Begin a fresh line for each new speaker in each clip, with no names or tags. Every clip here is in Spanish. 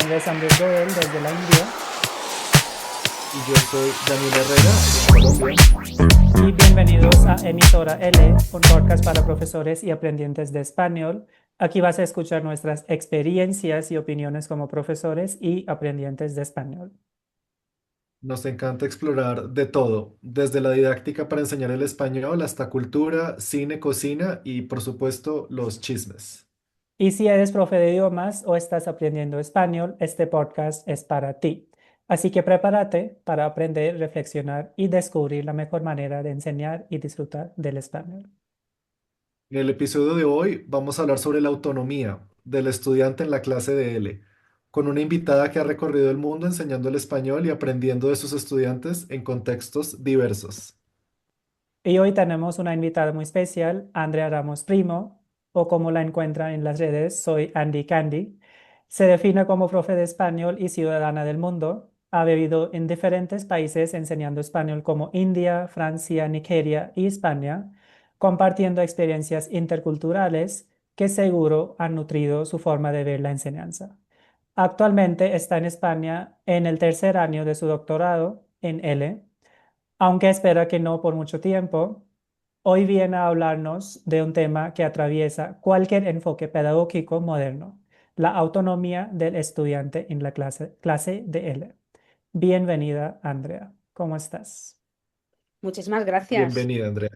nombre es Andrés Goel desde la India
Y yo soy Daniel Herrera de Colombia.
y bienvenidos a Emisora L, un podcast para profesores y aprendientes de español. Aquí vas a escuchar nuestras experiencias y opiniones como profesores y aprendientes de español.
Nos encanta explorar de todo, desde la didáctica para enseñar el español hasta cultura, cine, cocina y, por supuesto, los chismes.
Y si eres profe de idiomas o estás aprendiendo español, este podcast es para ti. Así que prepárate para aprender, reflexionar y descubrir la mejor manera de enseñar y disfrutar del español.
En el episodio de hoy vamos a hablar sobre la autonomía del estudiante en la clase de L, con una invitada que ha recorrido el mundo enseñando el español y aprendiendo de sus estudiantes en contextos diversos.
Y hoy tenemos una invitada muy especial, Andrea Ramos Primo, o como la encuentran en las redes, soy Andy Candy. Se define como profe de español y ciudadana del mundo. Ha vivido en diferentes países enseñando español como India, Francia, Nigeria y España, compartiendo experiencias interculturales que seguro han nutrido su forma de ver la enseñanza. Actualmente está en España en el tercer año de su doctorado en L, aunque espera que no por mucho tiempo. Hoy viene a hablarnos de un tema que atraviesa cualquier enfoque pedagógico moderno, la autonomía del estudiante en la clase de L. Bienvenida, Andrea. ¿Cómo estás?
Muchísimas gracias.
Bienvenida, Andrea.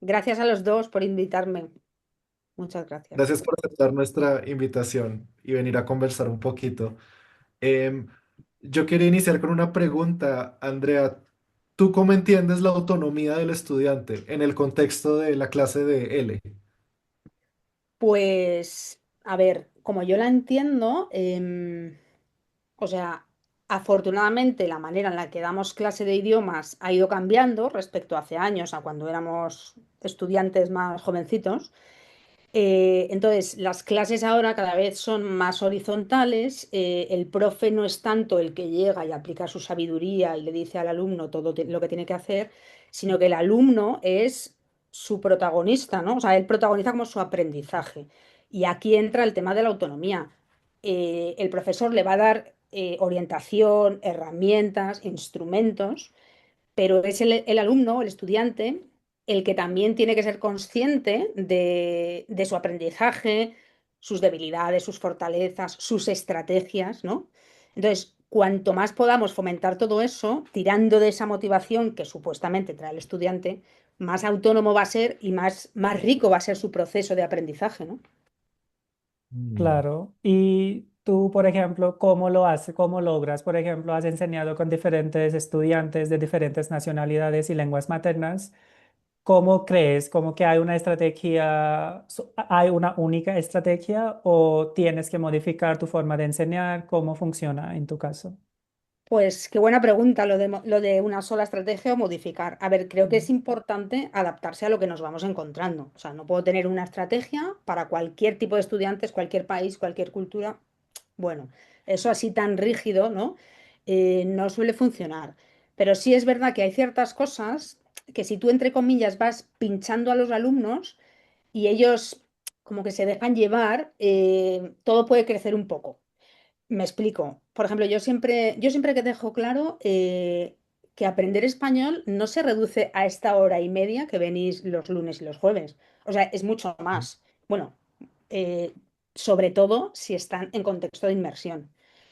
Gracias a los dos por invitarme. Muchas gracias.
Gracias por aceptar nuestra invitación y venir a conversar un poquito. Em, yo quería iniciar con una pregunta, Andrea. ¿Tú cómo entiendes la autonomía del estudiante en el contexto de la clase de L?
Pues, a ver, como yo la entiendo, o sea, afortunadamente la manera en la que damos clase de idiomas ha ido cambiando respecto a hace años, a cuando éramos estudiantes más jovencitos. Entonces, las clases ahora cada vez son más horizontales. El profe no es tanto el que llega y aplica su sabiduría y le dice al alumno todo lo que tiene que hacer, sino que el alumno es su protagonista, ¿no? O sea, él protagoniza como su aprendizaje. Y aquí entra el tema de la autonomía. El profesor le va a dar orientación, herramientas, instrumentos, pero es el alumno, el estudiante, el que también tiene que ser consciente de su aprendizaje, sus debilidades, sus fortalezas, sus estrategias, ¿no? Entonces, cuanto más podamos fomentar todo eso, tirando de esa motivación que supuestamente trae el estudiante, más autónomo va a ser y más rico va a ser su proceso de aprendizaje, ¿no?
Mm.
Claro. Y tú, por ejemplo, ¿cómo lo haces? ¿Cómo logras? Por ejemplo, has enseñado con diferentes estudiantes de diferentes nacionalidades y lenguas maternas. ¿Cómo crees? ¿Cómo que hay una estrategia, hay una única estrategia o tienes que modificar tu forma de enseñar? ¿Cómo funciona en tu caso?
Pues qué buena pregunta lo de una sola estrategia o modificar. A ver, creo que es importante adaptarse a lo que nos vamos encontrando. O sea, no puedo tener una estrategia para cualquier tipo de estudiantes, cualquier país, cualquier cultura. Bueno, eso así tan rígido, ¿no? No suele funcionar. Pero sí es verdad que hay ciertas cosas que si tú, entre comillas, vas pinchando a los alumnos y ellos como que se dejan llevar, todo puede crecer un poco. Me explico. Por ejemplo, yo siempre que dejo claro que aprender español no se reduce a esta hora y media que venís los lunes y los jueves. O sea, es mucho más. Bueno, eh, sobre todo si están en contexto de inmersión.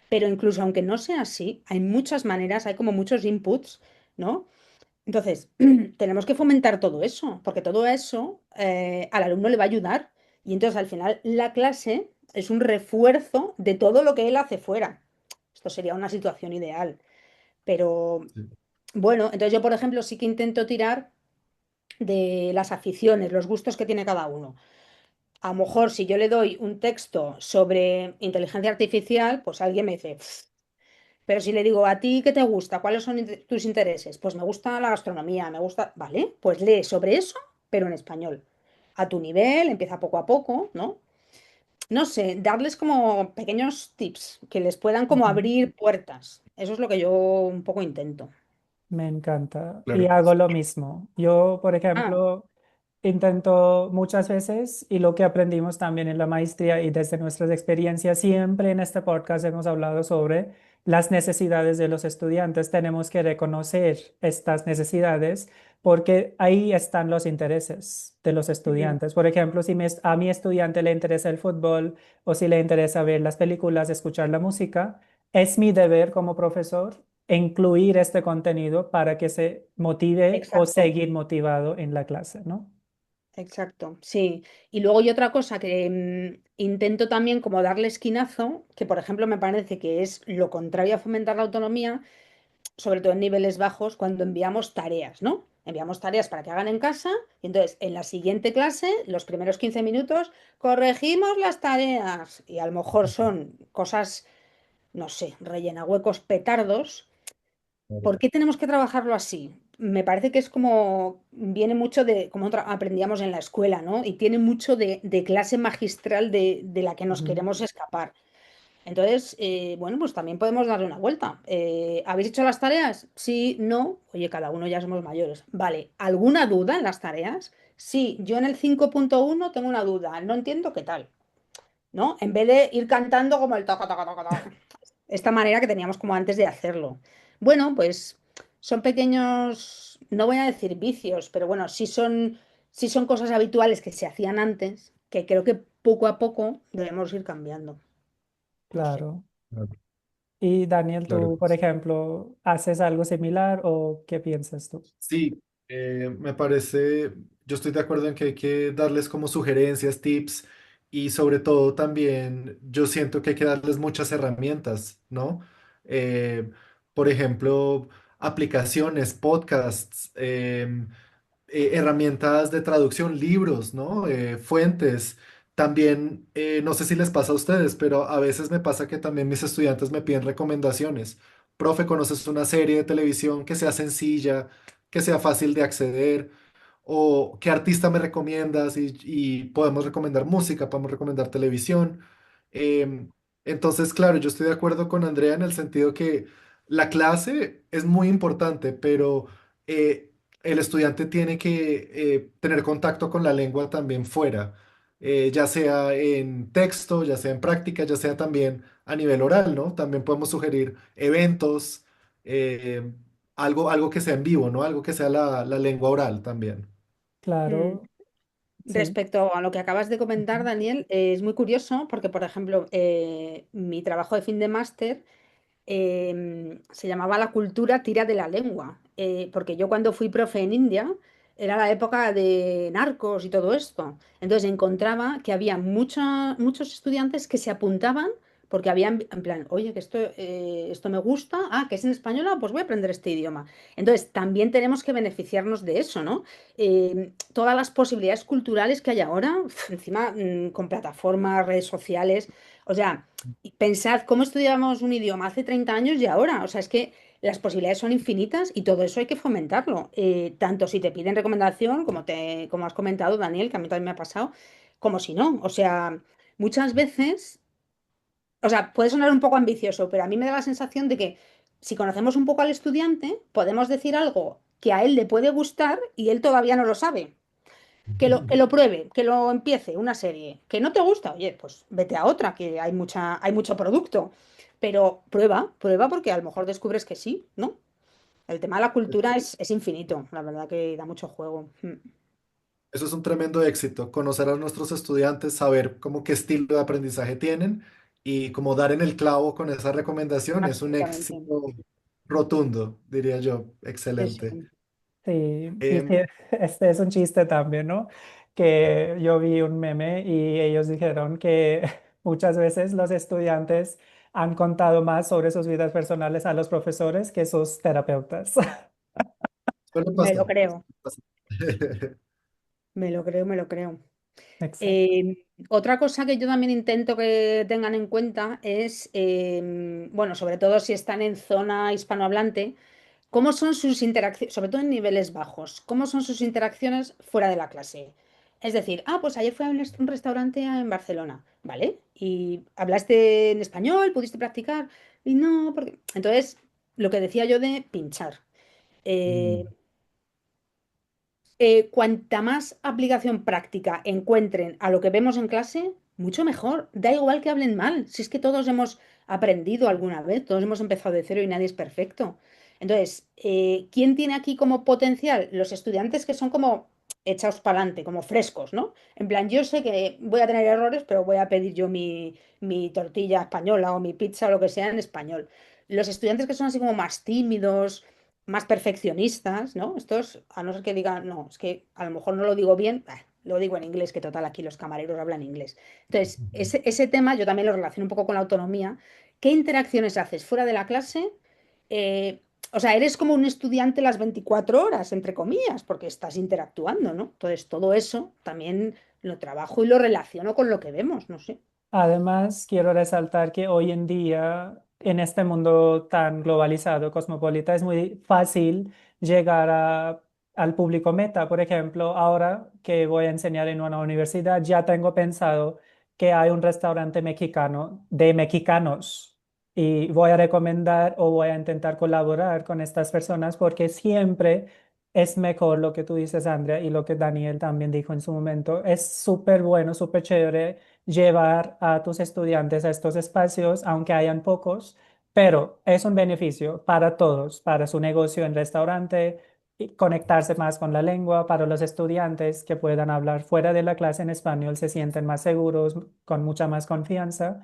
Pero incluso aunque no sea así, hay muchas maneras, hay como muchos inputs, ¿no? Entonces, tenemos que fomentar todo eso, porque todo eso al alumno le va a ayudar. Y entonces al final la clase es un refuerzo de todo lo que él hace fuera. Esto sería una situación ideal. Pero
Sí.
bueno, entonces yo, por ejemplo, sí que intento tirar de las aficiones, los gustos que tiene cada uno. A lo mejor si yo le doy un texto sobre inteligencia artificial, pues alguien me dice, "Pf". Pero si le digo, ¿a ti qué te gusta? ¿Cuáles son tus intereses? Pues me gusta la gastronomía, me gusta, vale, pues lee sobre eso, pero en español. A tu nivel, empieza poco a poco, ¿no? No sé, darles como pequeños tips que les puedan como
Ujú.
abrir puertas. Eso es lo que yo un poco intento.
Me encanta. Y
Claro.
hago lo mismo. Yo, por
Ah,
ejemplo, intento muchas veces y lo que aprendimos también en la maestría y desde nuestras experiencias, siempre en este podcast hemos hablado sobre las necesidades de los estudiantes. Tenemos que reconocer estas necesidades porque ahí están los intereses de los
Mm,
estudiantes. Por ejemplo, si a mi estudiante le interesa el fútbol o si le interesa ver las películas, escuchar la música, es mi deber como profesor incluir este contenido para que se motive o
exacto.
seguir motivado en la clase, ¿no?
Exacto, sí. Y luego hay otra cosa que intento también como darle esquinazo, que por ejemplo me parece que es lo contrario a fomentar la autonomía, sobre todo en niveles bajos, cuando enviamos tareas, ¿no? Enviamos tareas para que hagan en casa y entonces en la siguiente clase, los primeros 15 minutos, corregimos las tareas y a lo mejor son cosas, no sé, rellena huecos petardos. ¿Por qué tenemos que trabajarlo así? Me parece que es como, viene mucho de cómo aprendíamos en la escuela, ¿no? Y tiene mucho de clase magistral de la que nos
Ujú.
queremos escapar. Entonces, bueno, pues también podemos darle una vuelta. ¿Habéis hecho las tareas? Sí, no. Oye, cada uno ya somos mayores. Vale, ¿alguna duda en las tareas? Sí, yo en el 5.1 tengo una duda. No entiendo qué tal, ¿no? En vez de ir cantando como el toca, toca, toca, toca. Esta manera que teníamos como antes de hacerlo. Bueno, pues son pequeños, no voy a decir vicios, pero bueno, sí son cosas habituales que se hacían antes, que creo que poco a poco debemos ir cambiando. No sé.
Claro. Y Daniel,
Claro.
tú, por ejemplo, ¿haces algo similar o qué piensas tú?
Sí, me parece, yo estoy de acuerdo en que hay que darles como sugerencias, tips y sobre todo también yo siento que hay que darles muchas herramientas, ¿no? Eh, por ejemplo, aplicaciones, podcasts, herramientas de traducción, libros, ¿no? Fuentes. También, no sé si les pasa a ustedes, pero a veces me pasa que también mis estudiantes me piden recomendaciones. Profe, ¿conoces una serie de televisión que sea sencilla, que sea fácil de acceder? ¿O qué artista me recomiendas? Y podemos recomendar música, podemos recomendar televisión. Em, entonces, claro, yo estoy de acuerdo con Andrea en el sentido que la clase es muy importante, pero eh, el estudiante tiene que tener contacto con la lengua también fuera, ya sea en texto, ya sea en práctica, ya sea también a nivel oral, ¿no? También podemos sugerir eventos, eh, algo que sea en vivo, ¿no? Algo que sea la lengua oral también.
Mm.
Claro, sí.
Respecto a lo que acabas de comentar,
Ujú.
Daniel, es muy curioso porque, por ejemplo, mi trabajo de fin de máster se llamaba La cultura tira de la lengua, porque yo cuando fui profe en India era la época de narcos y todo esto. Entonces encontraba que había muchos estudiantes que se apuntaban porque habían, en plan, oye, que esto me gusta, que es en español, pues voy a aprender este idioma. Entonces también tenemos que beneficiarnos de eso, ¿no? Todas las posibilidades culturales que hay ahora, encima con plataformas, redes sociales, o sea... Y pensad cómo estudiábamos un idioma hace 30 años y ahora. O sea, es que las posibilidades son infinitas y todo eso hay que fomentarlo. Tanto si te piden recomendación, como has comentado, Daniel, que a mí también me ha pasado, como si no. O sea, muchas veces, o sea, puede sonar un poco ambicioso, pero a mí me da la sensación de que si conocemos un poco al estudiante, podemos decir algo que a él le puede gustar y él todavía no lo sabe. Que lo pruebe, que lo empiece una serie. Que no te gusta, oye, pues vete a otra, que hay mucho producto. Pero prueba porque a lo mejor descubres que sí, ¿no? El tema de la cultura es infinito, la verdad que da mucho juego.
Eso es un tremendo éxito, conocer a nuestros estudiantes, saber cómo qué estilo de aprendizaje tienen y cómo dar en el clavo con esa recomendación es un
Absolutamente.
éxito rotundo, diría yo.
Sí,
Excelente.
sí.
Sí, y
Em,
que este es un chiste también, ¿no? Que yo vi un meme y ellos dijeron que muchas veces los estudiantes han contado más sobre sus vidas personales a los profesores que sus terapeutas.
suele
Me lo
pasar.
creo,
Pasa.
me lo creo, me lo creo.
Exacto.
Otra cosa que yo también intento que tengan en cuenta es, bueno, sobre todo si están en zona hispanohablante, ¿cómo son sus interacciones, sobre todo en niveles bajos, cómo son sus interacciones fuera de la clase? Es decir, pues ayer fui a un restaurante en Barcelona, ¿vale? ¿Y hablaste en español? ¿Pudiste practicar? Y no, porque... Entonces, lo que decía yo de pinchar. Eh,
Mm,
Cuanta más aplicación práctica encuentren a lo que vemos en clase, mucho mejor. Da igual que hablen mal, si es que todos hemos aprendido alguna vez, todos hemos empezado de cero y nadie es perfecto. Entonces, ¿quién tiene aquí como potencial? Los estudiantes que son como echados para adelante, como frescos, ¿no? En plan, yo sé que voy a tener errores, pero voy a pedir yo mi tortilla española o mi pizza o lo que sea en español. Los estudiantes que son así como más tímidos, más perfeccionistas, ¿no? Estos, a no ser que digan, no, es que a lo mejor no lo digo bien, lo digo en inglés, que total, aquí los camareros hablan inglés. Entonces, ese tema yo también lo relaciono un poco con la autonomía. ¿Qué interacciones haces fuera de la clase? Eh, o sea, eres como un estudiante las 24 horas, entre comillas, porque estás interactuando, ¿no? Entonces, todo eso también lo trabajo y lo relaciono con lo que vemos, no sé.
Además, quiero resaltar que hoy en día, en este mundo tan globalizado, cosmopolita, es muy fácil llegar al público meta. Por ejemplo, ahora que voy a enseñar en una universidad, ya tengo pensado que hay un restaurante mexicano de mexicanos y voy a recomendar o voy a intentar colaborar con estas personas porque siempre es mejor lo que tú dices, Andrea, y lo que Daniel también dijo en su momento. Es súper bueno, súper chévere llevar a tus estudiantes a estos espacios, aunque hayan pocos, pero es un beneficio para todos, para su negocio en restaurante, y conectarse más con la lengua, para los estudiantes que puedan hablar fuera de la clase en español, se sienten más seguros, con mucha más confianza,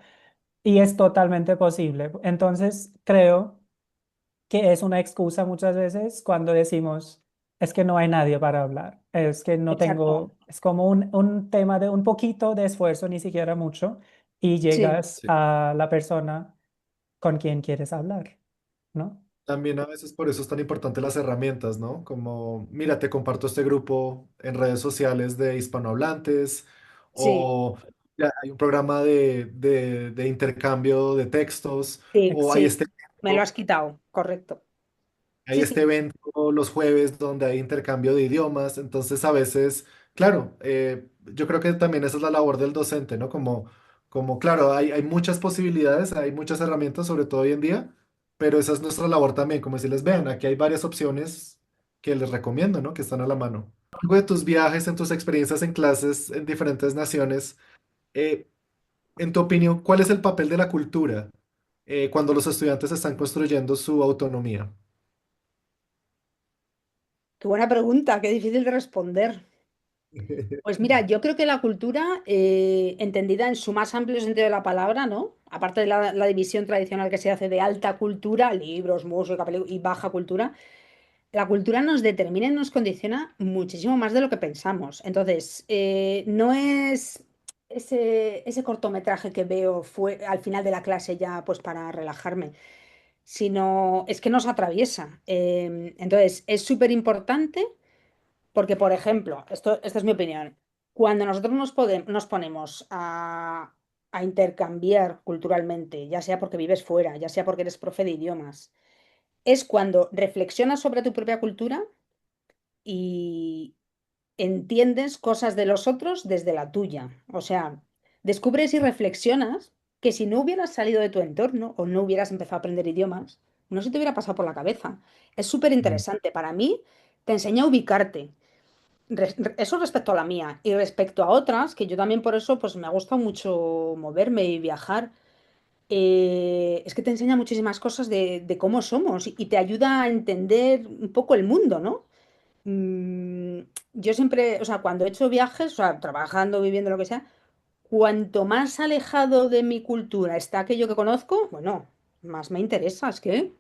y es totalmente posible. Entonces, creo que es una excusa muchas veces cuando decimos, es que no hay nadie para hablar, es que no
Exacto.
tengo, es como un tema de un poquito de esfuerzo, ni siquiera mucho, y
Sí,
llegas
Sí.
a la persona con quien quieres hablar, ¿no?
También a veces por eso es tan importante las herramientas, ¿no? Como, mira, te comparto este grupo en redes sociales de hispanohablantes
sí,
o ya hay un programa de intercambio de textos
sí,
o
sí. Me lo has quitado, correcto.
hay
Sí,
este
sí.
evento los jueves donde hay intercambio de idiomas. Entonces a veces, claro, yo creo que también esa es la labor del docente, ¿no? Como claro, hay muchas posibilidades, hay muchas herramientas, sobre todo hoy en día, pero esa es nuestra labor también, como decirles, vean, aquí hay varias opciones que les recomiendo, ¿no? Que están a la mano. Luego de tus viajes, en tus experiencias en clases en diferentes naciones, eh, en tu opinión, ¿cuál es el papel de la cultura cuando los estudiantes están construyendo su autonomía?
Qué buena pregunta, qué difícil de responder. Pues mira, yo creo que la cultura, entendida en su más amplio sentido de la palabra, ¿no? Aparte de la división tradicional que se hace de alta cultura, libros, música, y baja cultura, la cultura nos determina y nos condiciona muchísimo más de lo que pensamos. Entonces, no es ese cortometraje que veo fue al final de la clase ya pues para relajarme, sino es que nos atraviesa. Entonces, es súper importante. Porque, por ejemplo, esta es mi opinión, cuando nosotros nos ponemos a intercambiar culturalmente, ya sea porque vives fuera, ya sea porque eres profe de idiomas, es cuando reflexionas sobre tu propia cultura y entiendes cosas de los otros desde la tuya. O sea, descubres y reflexionas que si no hubieras salido de tu entorno o no hubieras empezado a aprender idiomas, no se te hubiera pasado por la cabeza. Es súper
Mm.
interesante. Para mí, te enseña a ubicarte. Eso respecto a la mía y respecto a otras, que yo también por eso pues me gusta mucho moverme y viajar, es que te enseña muchísimas cosas de cómo somos y te ayuda a entender un poco el mundo, ¿no? Mm, yo siempre, o sea, cuando he hecho viajes, o sea, trabajando, viviendo, lo que sea, cuanto más alejado de mi cultura está aquello que conozco, bueno, más me interesa, es que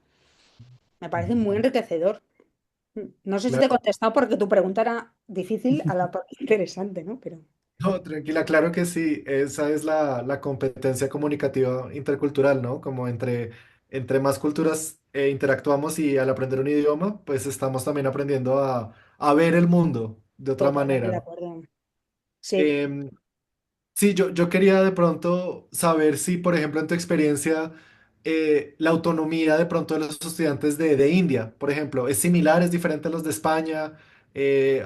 me parece muy enriquecedor. No sé si te he
Claro.
contestado porque tu pregunta era difícil a la par interesante, ¿no? Pero
No, tranquila, claro que sí, esa es la competencia comunicativa intercultural, ¿no? Como entre más culturas interactuamos y al aprender un idioma, pues estamos también aprendiendo a ver el mundo de otra
totalmente
manera,
de
¿no?
acuerdo. Sí.
Em, Sí, yo quería de pronto saber si, por ejemplo, en tu experiencia, la autonomía de pronto de los estudiantes de India, por ejemplo, es similar, es diferente a los de España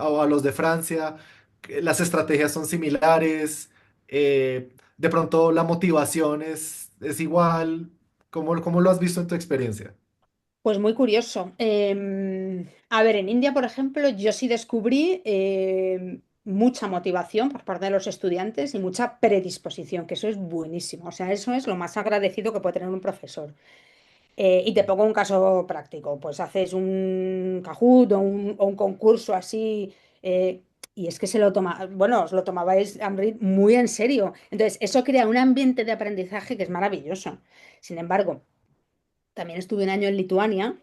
o a los de Francia, que las estrategias son similares, de pronto la motivación es igual, ¿cómo lo has visto en tu experiencia?
Pues muy curioso. A ver, en India, por ejemplo, yo sí descubrí mucha motivación por parte de los estudiantes y mucha predisposición, que eso es buenísimo. O sea, eso es lo más agradecido que puede tener un profesor. Y te pongo un caso práctico, pues haces un Kahoot o un concurso así, y es que se lo toma, bueno, os lo tomabais Amrit, muy en serio. Entonces, eso crea un ambiente de aprendizaje que es maravilloso. Sin embargo, también estuve un año en Lituania,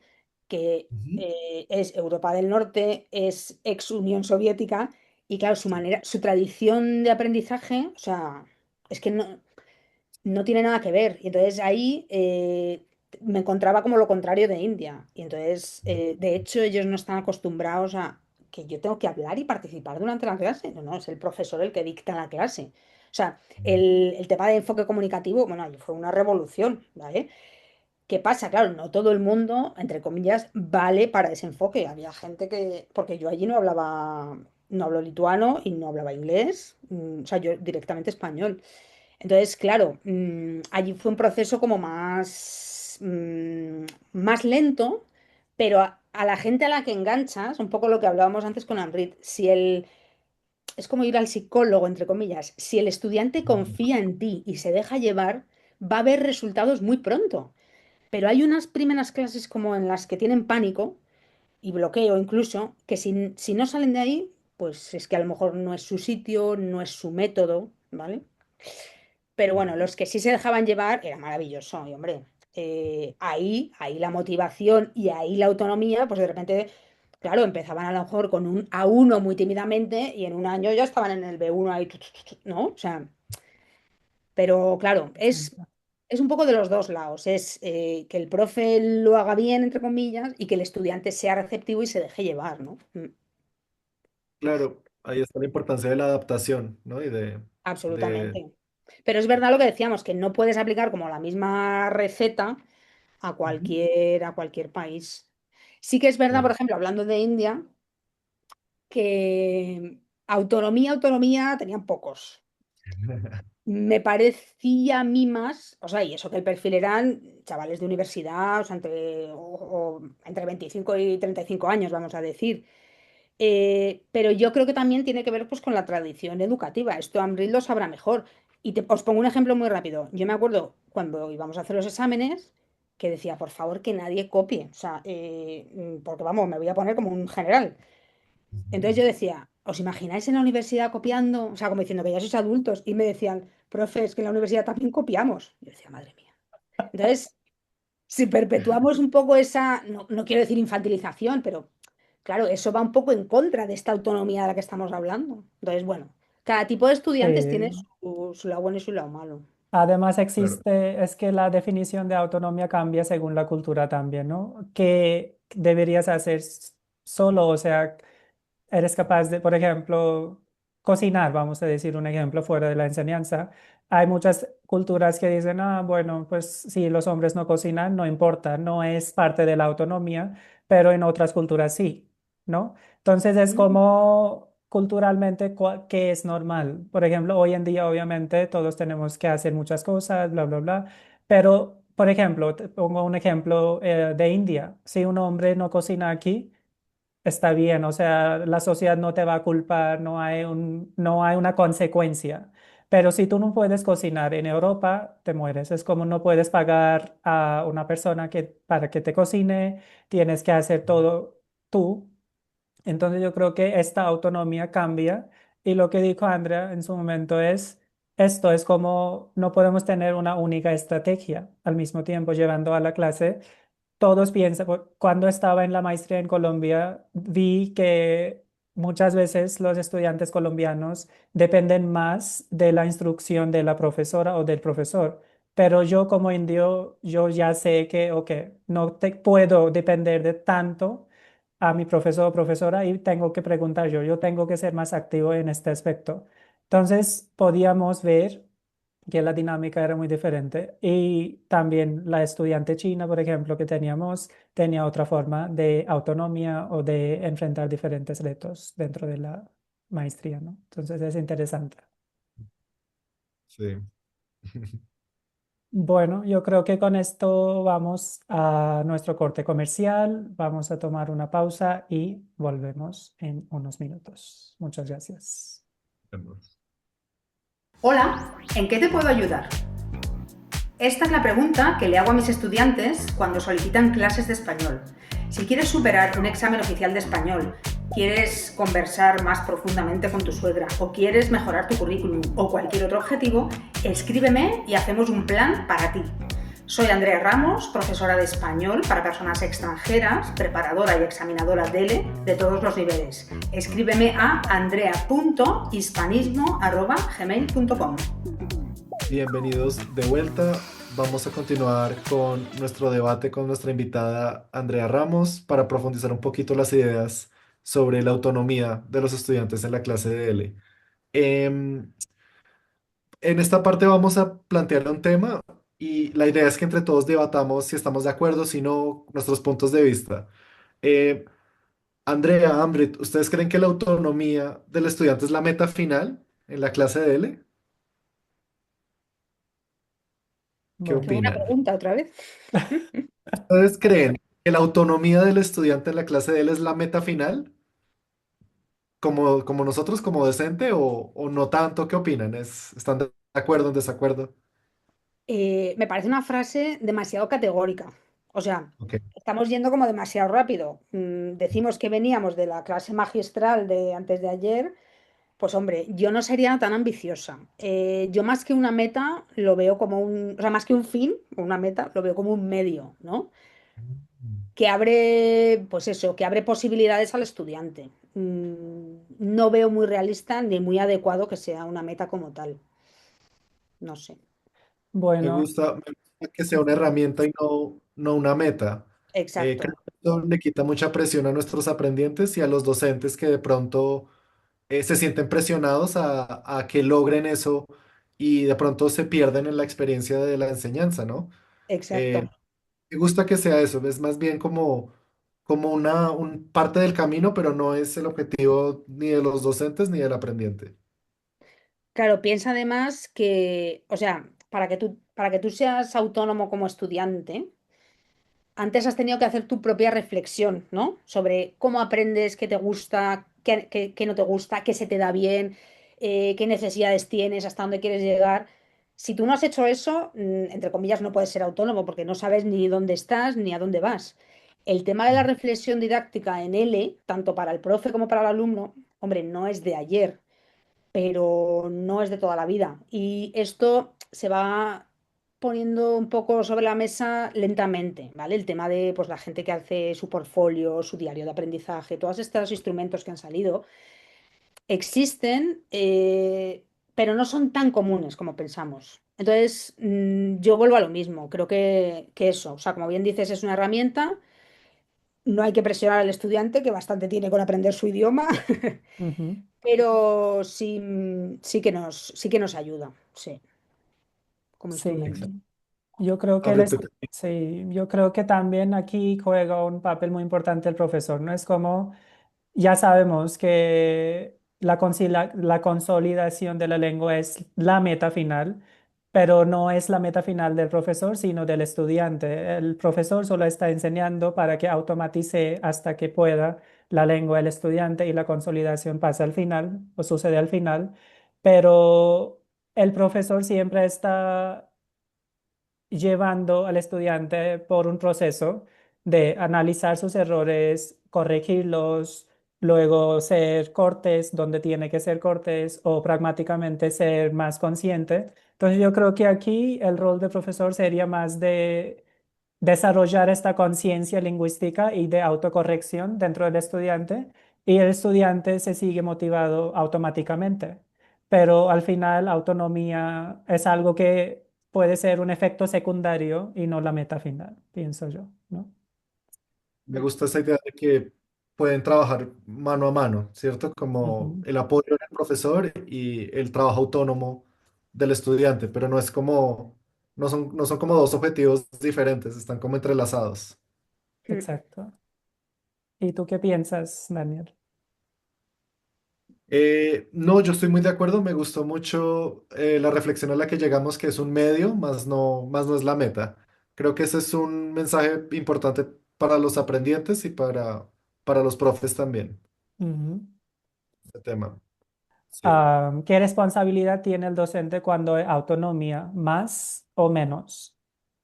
que
Ujú.
es Europa del Norte, es ex Unión Soviética, y claro, su manera, su tradición de aprendizaje, o sea, es que no tiene nada que ver. Y entonces ahí me encontraba como lo contrario de India. Y entonces, de hecho, ellos no están acostumbrados a que yo tengo que hablar y participar durante la clase. No, no, es el profesor el que dicta la clase. O sea, el tema de enfoque comunicativo, bueno, ahí fue una revolución, ¿vale? ¿Qué pasa? Claro, no todo el mundo, entre comillas, vale para ese enfoque. Había gente que, porque yo allí no hablaba, no hablo lituano y no hablaba inglés, o sea, yo directamente español. Entonces, claro, allí fue un proceso como más lento, pero a la gente a la que enganchas, un poco lo que hablábamos antes con Amrit, si el, es como ir al psicólogo, entre comillas, si el estudiante confía en ti y se deja llevar, va a haber resultados muy pronto. Pero hay unas primeras clases como en las que tienen pánico y bloqueo incluso, que si no salen de ahí, pues es que a lo mejor no es su sitio, no es su método, ¿vale? Pero bueno, los que sí se dejaban llevar era maravilloso, y hombre, ahí la motivación y ahí la autonomía, pues de repente, claro, empezaban a lo mejor con un A1 muy tímidamente y en un año ya estaban en el B1 ahí, ¿no? O sea, pero claro, es un poco de los dos lados, es que el profe lo haga bien, entre comillas, y que el estudiante sea receptivo y se deje llevar, ¿no?
Claro, ahí está la importancia de la adaptación, ¿no? Y de...
Absolutamente. Pero es verdad lo que decíamos, que no puedes aplicar como la misma receta
Ujú.
a cualquier país. Sí que es verdad, por
Claro.
ejemplo, hablando de India, que autonomía tenían pocos. Me parecía a mí más, o sea, y eso que el perfil eran chavales de universidad, o sea, o entre 25 y 35 años, vamos a decir. Pero yo creo que también tiene que ver pues, con la tradición educativa. Esto Amrit lo sabrá mejor. Y os pongo un ejemplo muy rápido. Yo me acuerdo cuando íbamos a hacer los exámenes que decía, por favor, que nadie copie. O sea, porque vamos, me voy a poner como un general. Entonces yo decía, ¿os imagináis en la universidad copiando? O sea, como diciendo que ya sois adultos. Y me decían, profe, es que en la universidad también copiamos. Yo decía, madre mía. Entonces, si perpetuamos un poco esa, no quiero decir infantilización, pero claro, eso va un poco en contra de esta autonomía de la que estamos hablando. Entonces, bueno, cada tipo de estudiantes tiene
Sí.
su lado bueno y su lado malo.
Además
Claro.
existe, es que la definición de autonomía cambia según la cultura también, ¿no? ¿Qué deberías hacer solo? O sea, eres capaz de, por ejemplo, cocinar, vamos a decir un ejemplo fuera de la enseñanza. Hay muchas culturas que dicen, ah, bueno, pues si los hombres no cocinan, no importa, no es parte de la autonomía, pero en otras culturas sí, ¿no? Entonces es
Mm.
como culturalmente qué es normal. Por ejemplo, hoy en día obviamente todos tenemos que hacer muchas cosas, bla, bla, bla, pero, por ejemplo, te pongo un ejemplo de India. Si un hombre no cocina aquí, está bien, o sea, la sociedad no te va a culpar, no hay una consecuencia. Pero si tú no puedes cocinar en Europa, te mueres. Es como no puedes pagar a una persona para que te cocine, tienes que hacer todo tú. Entonces yo creo que esta autonomía cambia y lo que dijo Andrea en su momento es, esto es como no podemos tener una única estrategia al mismo tiempo llevando a la clase todos piensan, cuando estaba en la maestría en Colombia, vi que muchas veces los estudiantes colombianos dependen más de la instrucción de la profesora o del profesor. Pero yo como indio, yo ya sé que, ok, no te puedo depender de tanto a mi profesor o profesora y tengo que preguntar yo tengo que ser más activo en este aspecto. Entonces, podíamos ver que la dinámica era muy diferente. Y también la estudiante china, por ejemplo, que teníamos, tenía otra forma de autonomía o de enfrentar diferentes retos dentro de la maestría, ¿no? Entonces es interesante.
Sí.
Bueno, yo creo que con esto vamos a nuestro corte comercial. Vamos a tomar una pausa y volvemos en unos minutos. Muchas gracias.
Hola, ¿en qué te puedo ayudar? Esta es la pregunta que le hago a mis estudiantes cuando solicitan clases de español. Si quieres superar un examen oficial de español, quieres conversar más profundamente con tu suegra o quieres mejorar tu currículum o cualquier otro objetivo, escríbeme y hacemos un plan para ti. Soy Andrea Ramos, profesora de español para personas extranjeras, preparadora y examinadora DELE de todos los niveles. Escríbeme a andrea.hispanismo@gmail.com.
Bienvenidos de vuelta. Vamos a continuar con nuestro debate con nuestra invitada Andrea Ramos para profundizar un poquito las ideas sobre la autonomía de los estudiantes en la clase de L. Em, en esta parte vamos a plantear un tema y la idea es que entre todos debatamos si estamos de acuerdo, si no, nuestros puntos de vista. Eh, Andrea, Ambrit, ¿ustedes creen que la autonomía del estudiante es la meta final en la clase de L? ¿Qué
Qué
Bueno,
buena
opinan?
pregunta otra vez.
¿Ustedes creen que la autonomía del estudiante en la clase de él es la meta final? Como nosotros, como docente, o no tanto? ¿Qué opinan? ¿Están de acuerdo, en desacuerdo?
Me parece una frase demasiado categórica. O sea,
Ok.
estamos yendo como demasiado rápido. Decimos que veníamos de la clase magistral de antes de ayer. Pues hombre, yo no sería tan ambiciosa. Yo más que una meta lo veo como un, o sea, más que un fin, una meta, lo veo como un medio, ¿no? Que abre, pues eso, que abre posibilidades al estudiante. No veo muy realista ni muy adecuado que sea una meta como tal. No sé.
bueno,
Me gusta que sea una herramienta y no una meta.
Exacto,
Creo que esto le quita mucha presión a nuestros aprendientes y a los docentes que de pronto se sienten presionados a que logren eso y de pronto se pierden en la experiencia de la enseñanza, ¿no? Eh,
exacto.
Me gusta que sea eso, es más bien como un parte del camino, pero no es el objetivo ni de los docentes ni del aprendiente.
Claro, piensa además que, o sea, para que tú seas autónomo como estudiante, antes has tenido que hacer tu propia reflexión, ¿no? Sobre cómo aprendes, qué te gusta, qué no te gusta, qué se te da bien, qué necesidades tienes, hasta dónde quieres llegar. Si tú no has hecho eso, entre comillas, no puedes ser autónomo porque no sabes ni dónde estás ni a dónde vas. El tema de la reflexión didáctica en L, tanto para el profe como para el alumno, hombre, no es de ayer, pero no es de toda la vida. Y esto se va poniendo un poco sobre la mesa lentamente, ¿vale? El tema de pues, la gente que hace su portfolio, su diario de aprendizaje, todos estos instrumentos que han salido, existen, pero no son tan comunes como pensamos. Entonces, yo vuelvo a lo mismo. Creo que eso, o sea, como bien dices, es una herramienta. No hay que presionar al estudiante, que bastante tiene con aprender su idioma,
ujú,
pero sí, sí que nos ayuda, sí, como instrumento.
sí. Yo creo que
Abre tu-
sí, yo creo que también aquí juega un papel muy importante el profesor, ¿no? Es como ya sabemos que la consolidación de la lengua es la meta final, pero no es la meta final del profesor, sino del estudiante. El profesor solo está enseñando para que automatice hasta que pueda la lengua del estudiante y la consolidación pasa al final o sucede al final, pero el profesor siempre está llevando al estudiante por un proceso de analizar sus errores, corregirlos, luego ser cortés donde tiene que ser cortés o pragmáticamente ser más consciente. Entonces yo creo que aquí el rol del profesor sería más de desarrollar esta conciencia lingüística y de autocorrección dentro del estudiante y el estudiante se sigue motivado automáticamente. Pero al final, autonomía es algo que puede ser un efecto secundario y no la meta final, pienso yo, ¿no?
Me gusta esa idea de que pueden trabajar mano a mano, ¿cierto? Como
Ujú.
el apoyo del profesor y el trabajo autónomo del estudiante, pero no son como dos objetivos diferentes, están como entrelazados.
Mm.
Exacto. ¿Y tú qué piensas, Daniel?
No, yo estoy muy de acuerdo, me gustó mucho la reflexión a la que llegamos, que es un medio, más no es la meta. Creo que ese es un mensaje importante para los aprendientes y para los profes también,
Ujú.
este tema. Sí.
¿Qué responsabilidad tiene el docente cuando hay autonomía, más o menos?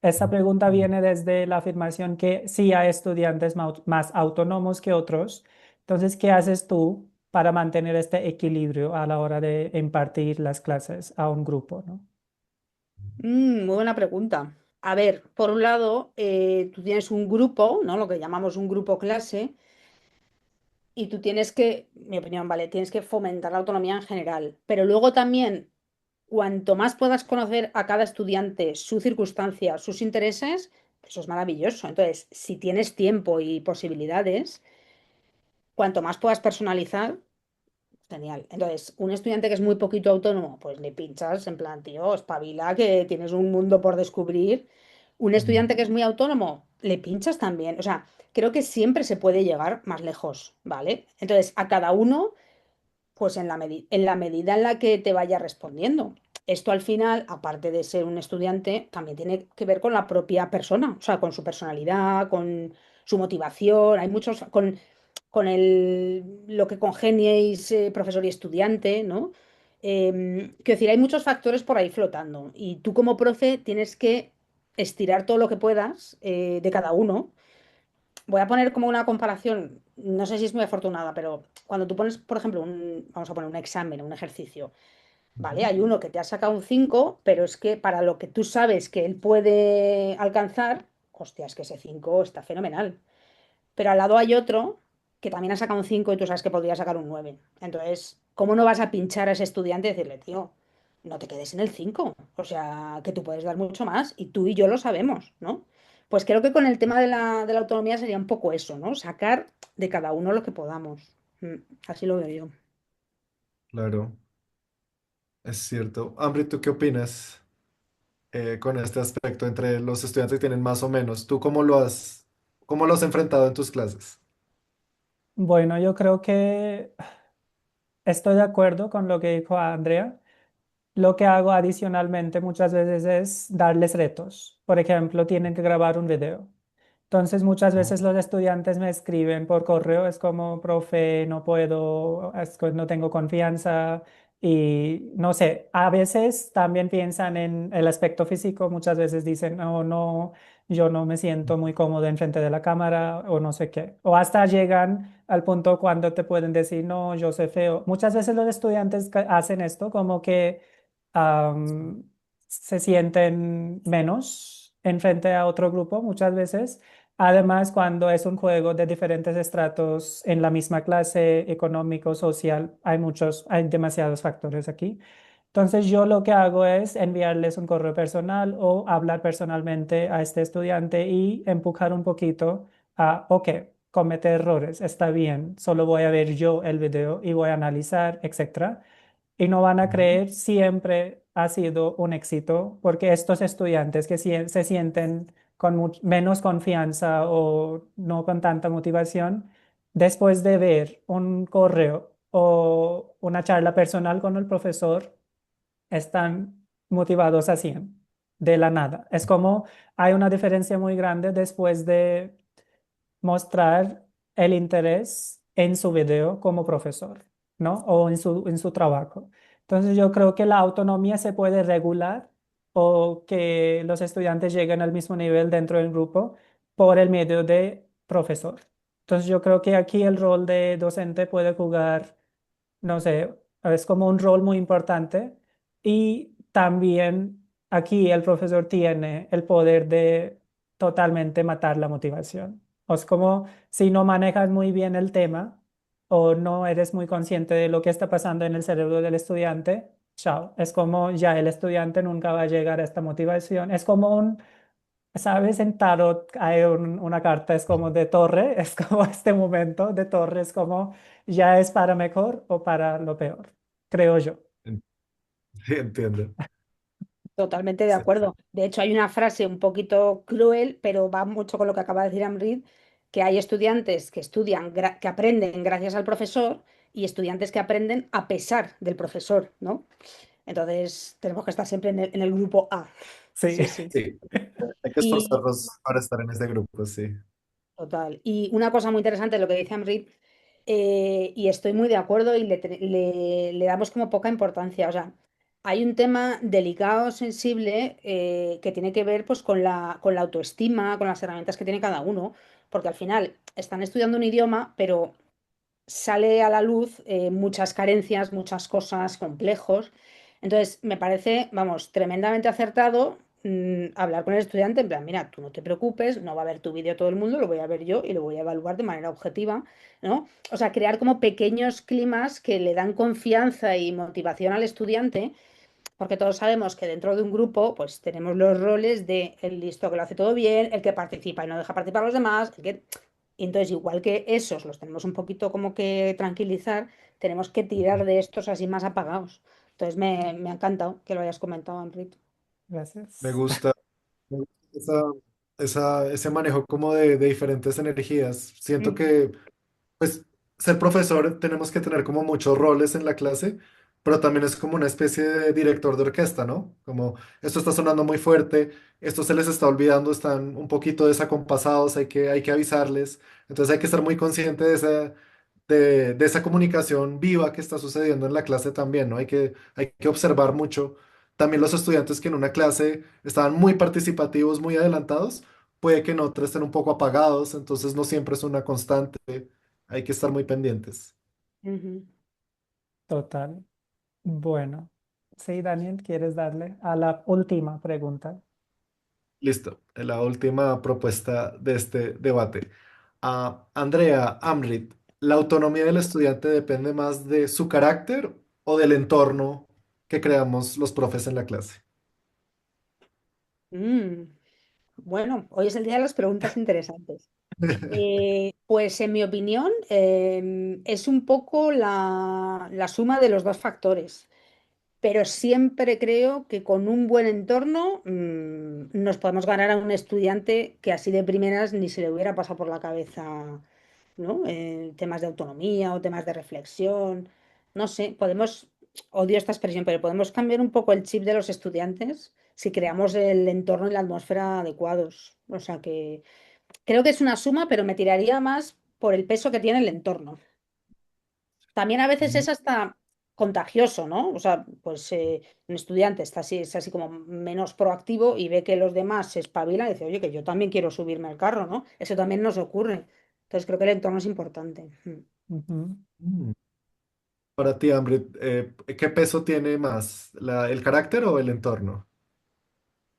Esta pregunta viene desde la afirmación que sí hay estudiantes más autónomos que otros. Entonces, ¿qué haces tú para mantener este equilibrio a la hora de impartir las clases a un grupo, ¿no?
Muy buena pregunta. A ver, por un lado, tú tienes un grupo, ¿no? Lo que llamamos un grupo clase, y tú tienes que, mi opinión, vale, tienes que fomentar la autonomía en general, pero luego también, cuanto más puedas conocer a cada estudiante, su circunstancia, sus intereses, eso es maravilloso. Entonces, si tienes tiempo y posibilidades, cuanto más puedas personalizar, genial. Entonces, un estudiante que es muy poquito autónomo, pues le pinchas en plan, tío, espabila que tienes un mundo por descubrir. Un
Mm.
estudiante que es muy autónomo, le pinchas también. O sea, creo que siempre se puede llegar más lejos, ¿vale? Entonces, a cada uno pues en la medida en la que te vaya respondiendo. Esto al final, aparte de ser un estudiante, también tiene que ver con la propia persona, o sea, con su personalidad, con su motivación, hay muchos, con lo que congeniéis profesor y estudiante, ¿no? Quiero decir, hay muchos factores por ahí flotando y tú como profe tienes que estirar todo lo que puedas de cada uno. Voy a poner como una comparación, no sé si es muy afortunada, pero cuando tú pones, por ejemplo, vamos a poner un examen, un ejercicio, ¿vale?
Ujú.
Hay uno que te ha sacado un 5 pero es que para lo que tú sabes que él puede alcanzar, hostia, es que ese 5 está fenomenal. Pero al lado hay otro que también ha sacado un 5 y tú sabes que podría sacar un 9. Entonces, ¿cómo no vas a pinchar a ese estudiante y decirle, tío, no te quedes en el 5? O sea, que tú puedes dar mucho más y tú y yo lo sabemos, ¿no? Pues creo que con el tema de la autonomía sería un poco eso, ¿no? Sacar de cada uno lo que podamos. Mm, Así lo veo yo.
Claro, es cierto. Ambry, ¿tú qué opinas con este aspecto entre los estudiantes que tienen más o menos? ¿Tú cómo lo has enfrentado en tus clases?
Bueno, yo creo que estoy de acuerdo con lo que dijo Andrea. Lo que hago adicionalmente muchas veces es darles retos. Por ejemplo, tienen que grabar un video. Entonces, muchas
Oh.
veces los estudiantes me escriben por correo, es como, profe, no puedo, no tengo confianza y no sé, a veces también piensan en el aspecto físico, muchas veces dicen, no, no, yo no me siento muy cómodo enfrente de la cámara o no sé qué. O hasta llegan al punto cuando te pueden decir, no, yo soy feo. Muchas veces los estudiantes hacen esto como que am, se sienten menos enfrente a otro grupo muchas veces. Además, cuando es un juego de diferentes estratos en la misma clase, económico, social, hay demasiados factores aquí. Entonces, yo lo que hago es enviarles un correo personal o hablar personalmente a este estudiante y empujar un poquito a, ok, comete errores, está bien, solo voy a ver yo el video y voy a analizar, etcétera, y no van a
Ujú.
creer, siempre ha sido un éxito, porque estos estudiantes que se sienten con menos confianza o no con tanta motivación, después de ver un correo o una charla personal con el profesor, están motivados a 100 de la nada. Es como hay una diferencia muy grande después de mostrar el interés en su video como profesor, ¿no? O en su trabajo. Entonces yo creo que la autonomía se puede regular o que los estudiantes lleguen al mismo nivel dentro del grupo por el medio de profesor. Entonces yo creo que aquí el rol de docente puede jugar, no sé, es como un rol muy importante y también aquí el profesor tiene el poder de totalmente matar la motivación. O es como si no manejas muy bien el tema o no eres muy consciente de lo que está pasando en el cerebro del estudiante, chao. Es como ya el estudiante nunca va a llegar a esta motivación. Es como ¿sabes? En tarot hay una carta, es como de torre, es como este momento de torre, es como ya es para mejor o para lo peor, creo yo.
En- Sí, entiendo.
Totalmente de
Sí.
acuerdo. De hecho, hay una frase un poquito cruel, pero va mucho con lo que acaba de decir Amrit, que hay estudiantes que estudian, que aprenden gracias al profesor y estudiantes que aprenden a pesar del profesor, ¿no? Entonces, tenemos que estar siempre en el grupo A.
Sí.
Sí, sí.
Sí, hay que
Y
esforzarnos para estar en ese grupo, sí.
total. Y una cosa muy interesante es lo que dice Amrit, y estoy muy de acuerdo y le damos como poca importancia. O sea, hay un tema delicado, sensible, que tiene que ver pues, con la autoestima, con las herramientas que tiene cada uno, porque al final están estudiando un idioma, pero sale a la luz muchas carencias, muchas cosas, complejos. Entonces, me parece, vamos, tremendamente acertado hablar con el estudiante en plan, mira, tú no te preocupes, no va a ver tu vídeo todo el mundo, lo voy a ver yo y lo voy a evaluar de manera objetiva, ¿no? O sea, crear como pequeños climas que le dan confianza y motivación al estudiante, porque todos sabemos que dentro de un grupo, pues tenemos los roles de el listo que lo hace todo bien, el que participa y no deja participar a los demás, el que... Y entonces, igual que esos los tenemos un poquito como que tranquilizar, tenemos que tirar de estos así más apagados. Entonces, me ha encantado que lo hayas comentado, Enrique.
Me
Gracias.
gusta, me gusta ese manejo como de diferentes energías. Siento
Ujú,
que pues ser profesor tenemos que tener como muchos roles en la clase, pero también es como una especie de director de orquesta, ¿no? Como esto está sonando muy fuerte, esto se les está olvidando, están un poquito desacompasados, hay que avisarles. Entonces hay que estar muy consciente de esa comunicación viva que está sucediendo en la clase también, ¿no? Hay que observar mucho. También los estudiantes que en una clase estaban muy participativos, muy adelantados, puede que en otra estén un poco apagados, entonces no siempre es una constante. Hay que estar muy pendientes.
ujú.
Total. Bueno, sí, Daniel, ¿quieres darle a la última pregunta?
Listo. La última propuesta de este debate. Andrea, Amrit, ¿la autonomía del estudiante depende más de su carácter o del entorno que creamos los profes en la clase?
Mm, Bueno, hoy es el día de las preguntas interesantes. Pues en mi opinión, es un poco la suma de los dos factores. Pero siempre creo que con un buen entorno nos podemos ganar a un estudiante que así de primeras ni se le hubiera pasado por la cabeza, ¿no? Temas de autonomía o temas de reflexión. No sé, podemos, odio esta expresión, pero podemos cambiar un poco el chip de los estudiantes si creamos el entorno y la atmósfera adecuados. O sea que creo que es una suma, pero me tiraría más por el peso que tiene el entorno. También a veces
Ujú.
es hasta contagioso, ¿no? O sea, pues un estudiante está así, es así como menos proactivo y ve que los demás se espabilan y dice, oye, que yo también quiero subirme al carro, ¿no? Eso también nos ocurre. Entonces creo que el entorno es importante.
Ujú.
Mm. Para ti, Amrit, ¿qué peso tiene más, el carácter o el entorno?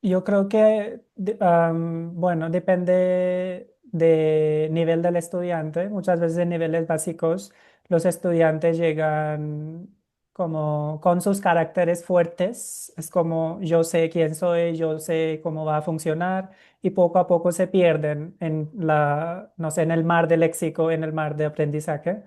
Yo creo que, bueno, depende de nivel del estudiante. Muchas veces en niveles básicos los estudiantes llegan como con sus caracteres fuertes. Es como yo sé quién soy, yo sé cómo va a funcionar y poco a poco se pierden en no sé, en el mar de léxico, en el mar de aprendizaje.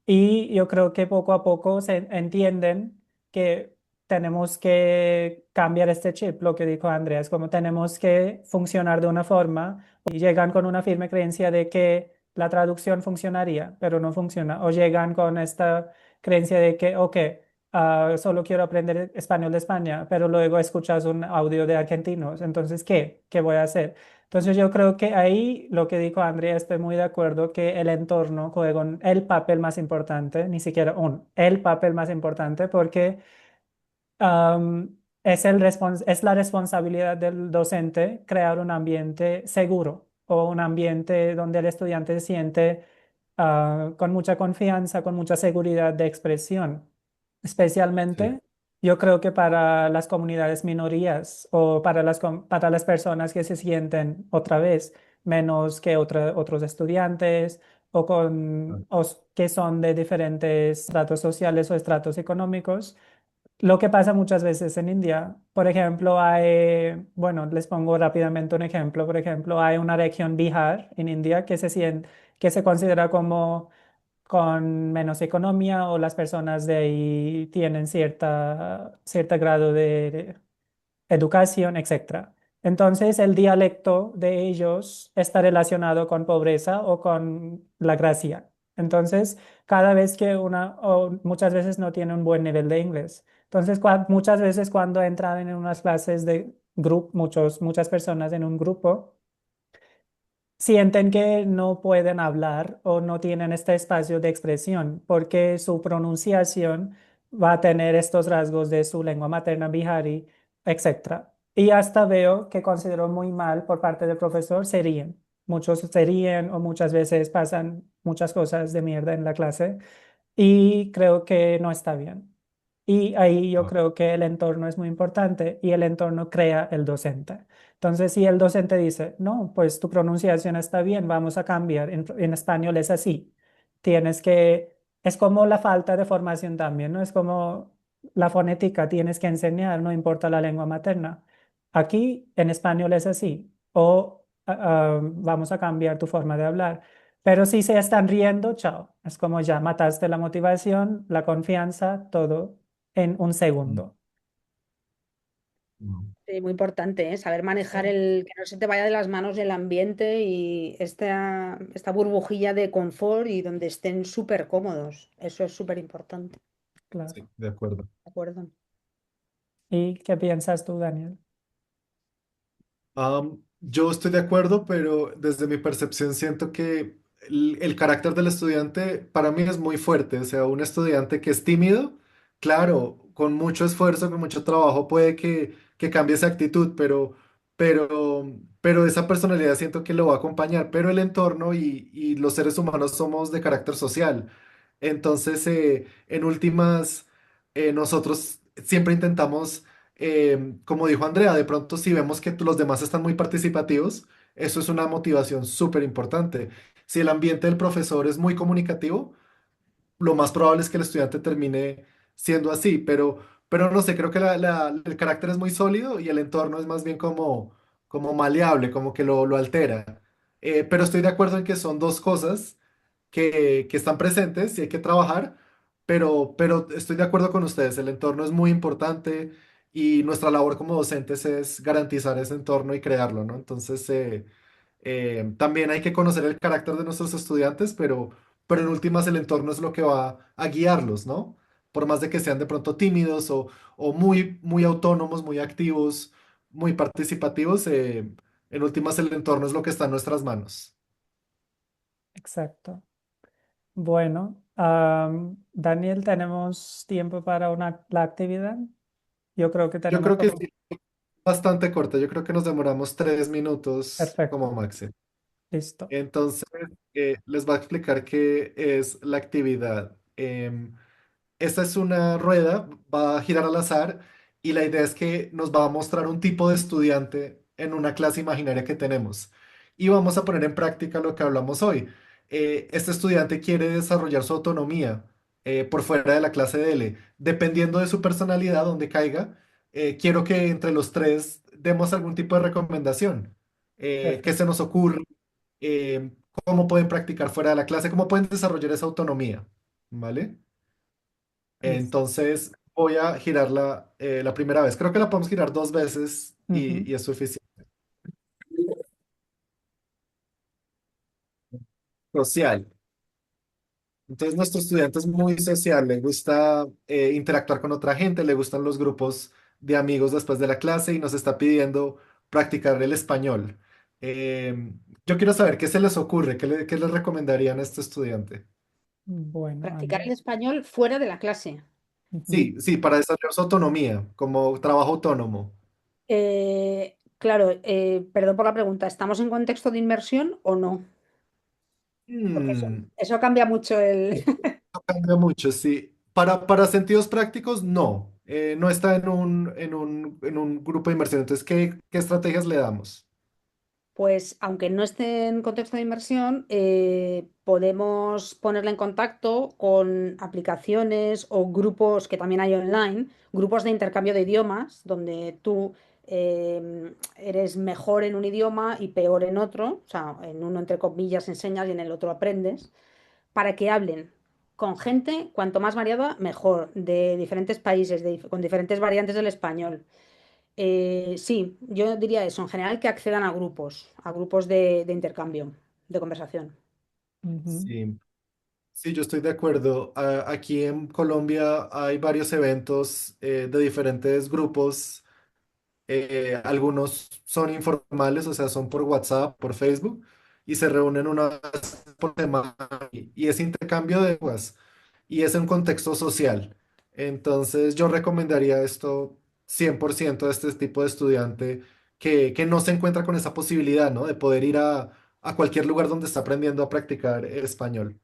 Y yo creo que poco a poco se entienden que tenemos que cambiar este chip, lo que dijo Andrea, como tenemos que funcionar de una forma y llegan con una firme creencia de que la traducción funcionaría, pero no funciona. O llegan con esta creencia de que, ok, solo quiero aprender español de España, pero luego escuchas un audio de argentinos. Entonces, ¿qué? ¿Qué voy a hacer? Entonces yo creo que ahí lo que dijo Andrea, estoy muy de acuerdo que el entorno juega el papel más importante, ni siquiera el papel más importante, porque es la responsabilidad del docente crear un ambiente seguro o un ambiente donde el estudiante se siente con mucha confianza, con mucha seguridad de expresión.
Sí.
Especialmente, yo creo que para las comunidades minorías o para para las personas que se sienten otra vez menos que otros estudiantes o que son de diferentes estratos sociales o estratos económicos. Lo que pasa muchas veces en India, por ejemplo, bueno, les pongo rápidamente un ejemplo, por ejemplo, hay una región Bihar en India que se considera como con menos economía o las personas de ahí tienen cierto grado de educación, etcétera. Entonces, el dialecto de ellos está relacionado con pobreza o con la gracia. Entonces, cada vez que o muchas veces no tiene un buen nivel de inglés. Entonces, muchas veces cuando entran en unas clases de grupo, muchas personas en un grupo, sienten que no pueden hablar o no tienen este espacio de expresión porque su pronunciación va a tener estos rasgos de su lengua materna, Bihari, etcétera. Y hasta veo que considero muy mal por parte del profesor, se ríen. Muchos se ríen o muchas veces pasan muchas cosas de mierda en la clase y creo que no está bien. Y ahí yo
Ah,
creo que el entorno es muy importante y el entorno crea el docente. Entonces, si el docente dice, no, pues tu pronunciación está bien, vamos a cambiar, en español es así, es como la falta de formación también, ¿no? Es como la fonética, tienes que enseñar, no importa la lengua materna. Aquí en español es así, o vamos a cambiar tu forma de hablar. Pero si se están riendo, chao. Es como ya mataste la motivación, la confianza, todo en un
mm,
segundo.
mm.
Sí, muy importante, ¿eh? Saber manejar
Sí,
que no se te vaya de las manos el ambiente y esta burbujilla de confort y donde estén súper cómodos. Eso es súper importante.
claro.
Sí, de acuerdo.
¿De acuerdo?
¿Y qué piensas tú, Daniel?
Yo estoy de acuerdo, pero desde mi percepción siento que el carácter del estudiante para mí es muy fuerte. O sea, un estudiante que es tímido, claro, con mucho esfuerzo, con mucho trabajo puede que cambie esa actitud, pero esa personalidad siento que lo va a acompañar. Pero el entorno y los seres humanos somos de carácter social. Entonces, en últimas, nosotros siempre intentamos como dijo Andrea, de pronto si vemos que los demás están muy participativos, eso es una motivación súper importante. Si el ambiente del profesor es muy comunicativo, lo más probable es que el estudiante termine siendo así, pero no sé, creo que el carácter es muy sólido y el entorno es más bien como maleable, como que lo altera. Pero estoy de acuerdo en que son dos cosas que están presentes y hay que trabajar, pero estoy de acuerdo con ustedes, el entorno es muy importante y nuestra labor como docentes es garantizar ese entorno y crearlo, ¿no? Entonces, también hay que conocer el carácter de nuestros estudiantes, pero en últimas el entorno es lo que va a guiarlos, ¿no? Por más de que sean de pronto tímidos o muy autónomos, muy activos, muy participativos, en últimas el entorno es lo que está en nuestras manos.
Exacto. Bueno, Daniel, ¿tenemos tiempo para la actividad? Yo creo que
Yo
tenemos
creo que
como...
sí, bastante corta, yo creo que nos demoramos 3 minutos como
Perfecto.
máximo.
Listo.
Entonces, les voy a explicar qué es la actividad. Esta es una rueda, va a girar al azar y la idea es que nos va a mostrar un tipo de estudiante en una clase imaginaria que tenemos. Y vamos a poner en práctica lo que hablamos hoy. Este estudiante quiere desarrollar su autonomía por fuera de la clase de L. Dependiendo de su personalidad, donde caiga, quiero que entre los tres demos algún tipo de recomendación. ¿Qué se
Perfecto.
nos ocurre? ¿Cómo pueden practicar fuera de la clase? ¿Cómo pueden desarrollar esa autonomía? ¿Vale?
Listo.
Entonces voy a girarla la primera vez. Creo que la podemos girar 2 veces
Ujú.
y es suficiente. Social. Entonces nuestro estudiante es muy social, le gusta interactuar con otra gente, le gustan los grupos de amigos después de la clase y nos está pidiendo practicar el español. Yo quiero saber qué se les ocurre, qué les recomendarían a este estudiante.
Bueno,
Practicar
Andrea.
el español fuera de la clase.
Ujú.
Sí, sí, para desarrollar su autonomía como trabajo autónomo.
Claro, perdón por la pregunta, ¿estamos en contexto de inmersión o no? Porque
Mm,
eso cambia mucho el...
Cambia mucho, sí. Para sentidos prácticos, no. No está en un grupo de inversión. Entonces, ¿qué estrategias le damos?
Pues aunque no esté en contexto de inmersión, podemos ponerla en contacto con aplicaciones o grupos que también hay online, grupos de intercambio de idiomas, donde tú eres mejor en un idioma y peor en otro, o sea, en uno entre comillas enseñas y en el otro aprendes, para que hablen con gente cuanto más variada, mejor, de diferentes países, con diferentes variantes del español. Sí, yo diría eso, en general que accedan a grupos de intercambio, de conversación.
Ujú.
Sí. Sí, yo estoy de acuerdo. Aquí en Colombia hay varios eventos de diferentes grupos. Algunos son informales, o sea, son por WhatsApp, por Facebook, y se reúnen una vez por semana y es intercambio de lenguas y es un contexto social. Entonces, yo recomendaría esto 100% a este tipo de estudiante que no se encuentra con esa posibilidad, ¿no? De poder ir a cualquier lugar donde está aprendiendo a practicar español.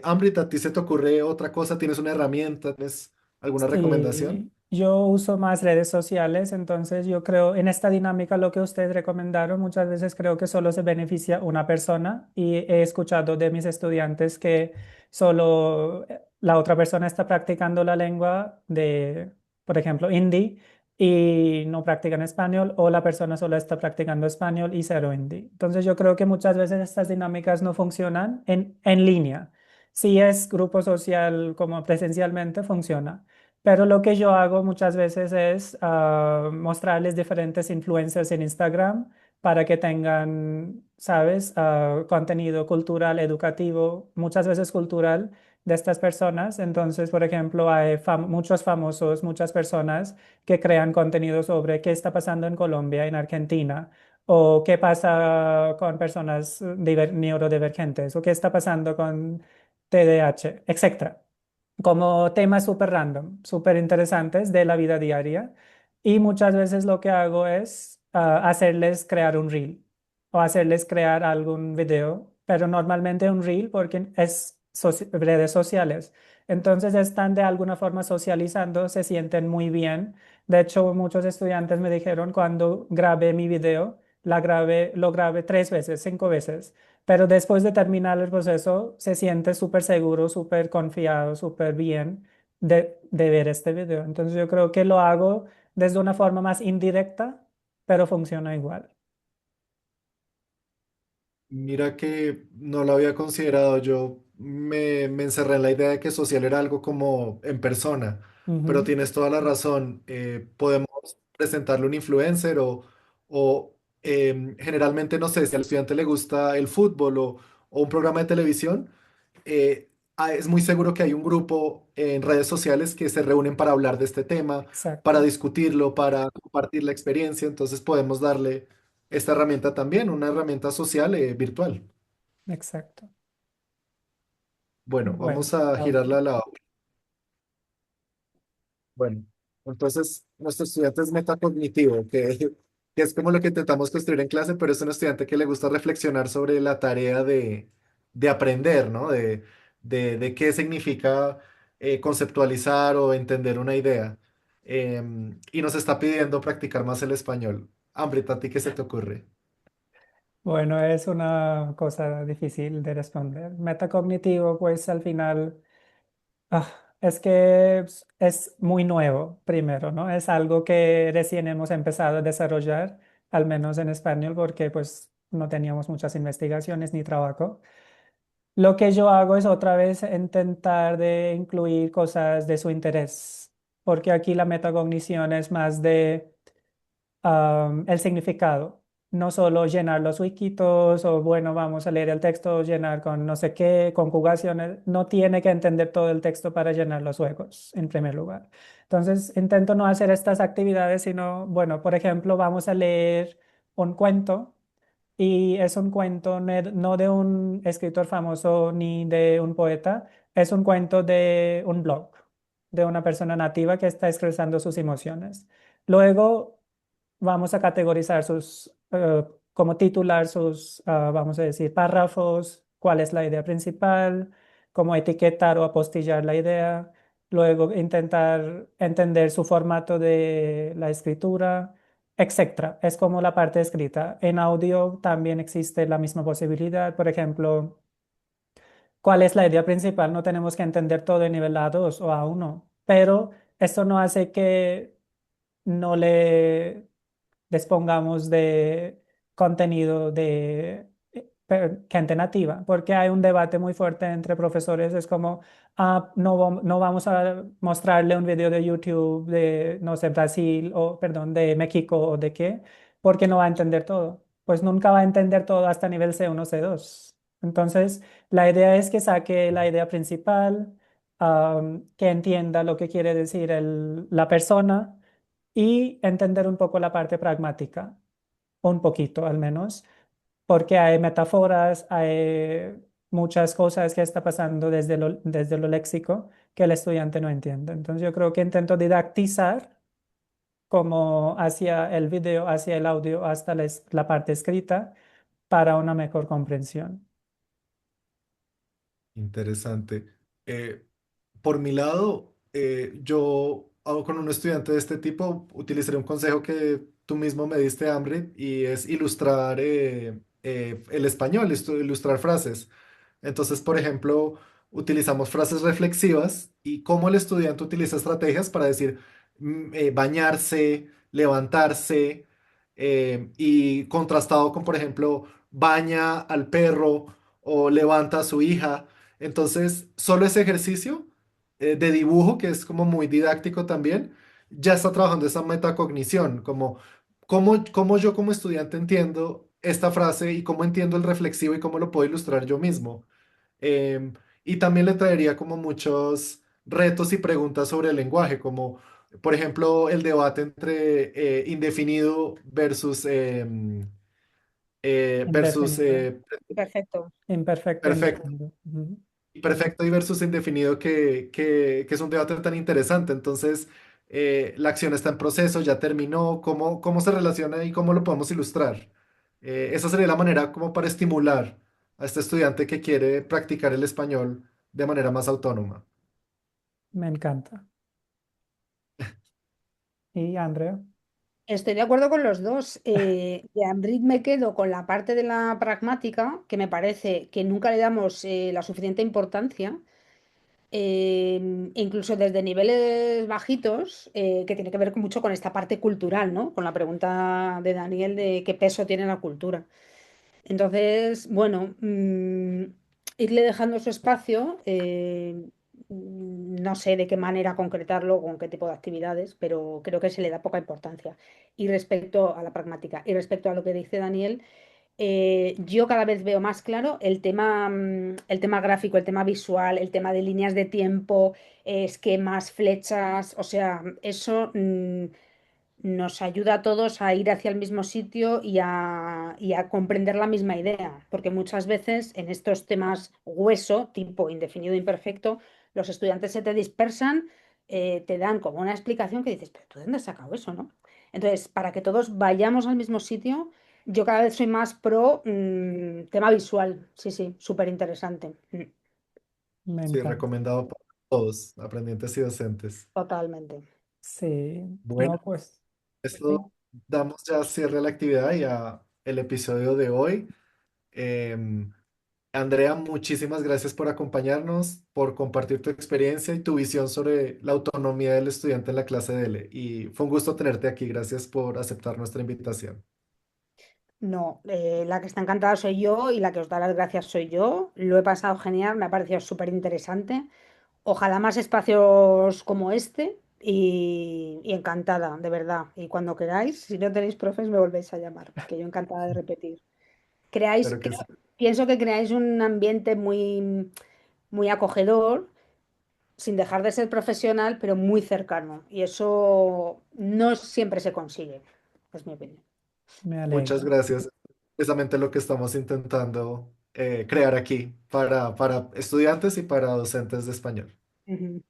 Ambrit, ¿a ti se te ocurre otra cosa? ¿Tienes una herramienta? ¿Tienes alguna recomendación?
Sí, yo uso más redes sociales, entonces yo creo en esta dinámica lo que ustedes recomendaron, muchas veces creo que solo se beneficia una persona y he escuchado de mis estudiantes que solo la otra persona está practicando la lengua de, por ejemplo, hindi y no practican español o la persona solo está practicando español y cero hindi. Entonces yo creo que muchas veces estas dinámicas no funcionan en línea. Si es grupo social como presencialmente, funciona. Pero lo que yo hago muchas veces es mostrarles diferentes influencers en Instagram para que tengan, ¿sabes? Contenido cultural, educativo, muchas veces cultural de estas personas. Entonces, por ejemplo, hay muchos famosos, muchas personas que crean contenido sobre qué está pasando en Colombia, en Argentina, o qué pasa con personas neurodivergentes, o qué está pasando con TDAH, etcétera, como temas súper random, súper interesantes de la vida diaria. Y muchas veces lo que hago es hacerles crear un reel o hacerles crear algún video, pero normalmente un reel porque es redes sociales. Entonces están de alguna forma socializando, se sienten muy bien. De hecho, muchos estudiantes me dijeron cuando grabé mi video, lo grabé 3 veces, 5 veces, pero después de terminar el proceso, se siente súper seguro, súper confiado, súper bien de ver este video. Entonces yo creo que lo hago desde una forma más indirecta, pero funciona igual.
Mira que no lo había considerado. Yo me encerré en la idea de que social era algo como en persona, pero
Ujú.
tienes toda la razón. Podemos presentarle un influencer o generalmente, no sé, si al estudiante le gusta el fútbol o un programa de televisión, es muy seguro que hay un grupo en redes sociales que se reúnen para hablar de este tema, para
Exacto,
discutirlo, para compartir la experiencia. Entonces podemos darle esta herramienta también, una herramienta social virtual.
exacto.
Bueno,
Bueno,
vamos a
ah,
girarla a la otra. Bueno, entonces nuestro estudiante es metacognitivo, que es como lo que intentamos construir en clase, pero es un estudiante que le gusta reflexionar sobre la tarea de aprender, ¿no? De qué significa conceptualizar o entender una idea. Y nos está pidiendo practicar más el español. Ambrita, ¿a ti qué se te ocurre?
bueno, es una cosa difícil de responder. Metacognitivo, pues al final. Ah, es que es muy nuevo, primero, ¿no? Es algo que recién hemos empezado a desarrollar, al menos en español, porque pues no teníamos muchas investigaciones ni trabajo. Lo que yo hago es otra vez intentar de incluir cosas de su interés, porque aquí la metacognición es más de el significado, no solo llenar los wikitos o bueno, vamos a leer el texto, llenar con no sé qué, conjugaciones, no tiene que entender todo el texto para llenar los huecos, en primer lugar. Entonces, intento no hacer estas actividades, sino, bueno, por ejemplo, vamos a leer un cuento y es un cuento no de un escritor famoso ni de un poeta, es un cuento de un blog, de una persona nativa que está expresando sus emociones. Luego vamos a categorizar como titular sus, vamos a decir, párrafos, cuál es la idea principal, cómo etiquetar o apostillar la idea, luego intentar entender su formato de la escritura, etcétera. Es como la parte escrita. En audio también existe la misma posibilidad. Por ejemplo, ¿cuál es la idea principal? No tenemos que entender todo en nivel A2 o A1, pero esto no hace que no le dispongamos de contenido de gente nativa, porque hay un debate muy fuerte entre profesores. Es como, no vamos a mostrarle un video de YouTube de, no sé, Brasil o, perdón, de México o de qué, porque no va a entender todo. Pues nunca va a entender todo hasta nivel C1, C2. Entonces, la idea es que saque la idea principal, que entienda lo que quiere decir la persona y entender un poco la parte pragmática, un poquito al menos, porque hay metáforas, hay muchas cosas que está pasando desde lo léxico que el estudiante no entiende. Entonces, yo creo que intento didactizar como hacia el video, hacia el audio, hasta la parte escrita para una mejor comprensión.
Interesante. Eh, por mi lado, yo hago con un estudiante de este tipo, utilizaré un consejo que tú mismo me diste, Ambrit, y es ilustrar el español, ilustrar frases. Entonces, por ejemplo, utilizamos frases reflexivas y cómo el estudiante utiliza estrategias para decir bañarse, levantarse, y contrastado con, por ejemplo, baña al perro o levanta a su hija. Entonces, solo ese ejercicio de dibujo, que es como muy didáctico también, ya está trabajando esa metacognición, como cómo yo como estudiante entiendo esta frase y cómo entiendo el reflexivo y cómo lo puedo ilustrar yo mismo. Em, y también le traería como muchos retos y preguntas sobre el lenguaje, como por ejemplo el debate entre indefinido versus
Indefinido,
Perfecto.
imperfecto,
perfecto.
indefinido. Ujú.
Perfecto y versus indefinido, que es un debate tan interesante. Entonces, la acción está en proceso, ya terminó, cómo se relaciona y cómo lo podemos ilustrar. Esa sería la manera como para estimular a este estudiante que quiere practicar el español de manera más autónoma.
Me encanta. ¿Y Andrea?
Estoy de acuerdo con los dos. De Android me quedo con la parte de la pragmática, que me parece que nunca le damos la suficiente importancia, incluso desde niveles bajitos, que tiene que ver mucho con esta parte cultural, ¿no? Con la pregunta de Daniel de qué peso tiene la cultura. Entonces, bueno, irle dejando su espacio, no sé de qué manera concretarlo, con qué tipo de actividades, pero creo que se le da poca importancia. Y respecto a la pragmática, y respecto a lo que dice Daniel, yo cada vez veo más claro el tema gráfico, el tema visual, el tema de líneas de tiempo, esquemas, flechas, o sea, eso nos ayuda a todos a ir hacia el mismo sitio y a comprender la misma idea, porque muchas veces en estos temas hueso, tipo indefinido e imperfecto, los estudiantes se te dispersan, te dan como una explicación que dices, pero ¿tú de dónde has sacado eso, no? Entonces, para que todos vayamos al mismo sitio, yo cada vez soy más pro tema visual, sí, sí, súper interesante.
Me
Sí,
encanta.
recomendado para todos, aprendientes y docentes.
Totalmente.
Sí,
Bueno,
no, pues
esto
sí,
damos ya cierre a la actividad y a el episodio de hoy. Em, Andrea, muchísimas gracias por acompañarnos, por compartir tu experiencia y tu visión sobre la autonomía del estudiante en la clase de L. Y fue un gusto tenerte aquí. Gracias por aceptar nuestra invitación.
No, la que está encantada soy yo y la que os da las gracias soy yo. Lo he pasado genial, me ha parecido súper interesante. Ojalá más espacios como este y encantada, de verdad. Y cuando queráis, si no tenéis profes, me volvéis a llamar, que yo encantada de repetir. Creáis,
Espero que sí.
pienso que creáis un ambiente muy, muy acogedor, sin dejar de ser profesional, pero muy cercano. Y eso no siempre se consigue, es mi opinión.
me
Muchas
alegro.
gracias. Precisamente lo que estamos intentando crear aquí para estudiantes y para docentes de español.
Ujú.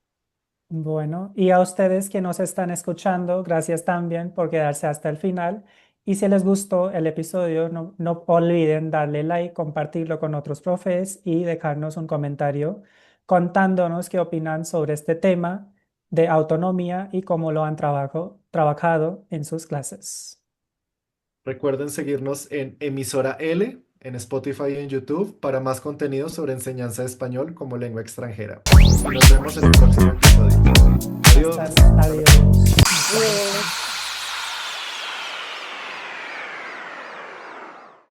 Bueno, y a ustedes que nos están escuchando, gracias también por quedarse hasta el final. Y si les gustó el episodio, no olviden darle like, compartirlo con otros profes y dejarnos un comentario contándonos qué opinan sobre este tema de autonomía y cómo lo han trabajado en sus clases.
Recuerden seguirnos en Emisora L, en Spotify y en YouTube para más contenido sobre enseñanza de español como lengua extranjera. Y nos vemos en el próximo episodio.
Hasta
Adiós.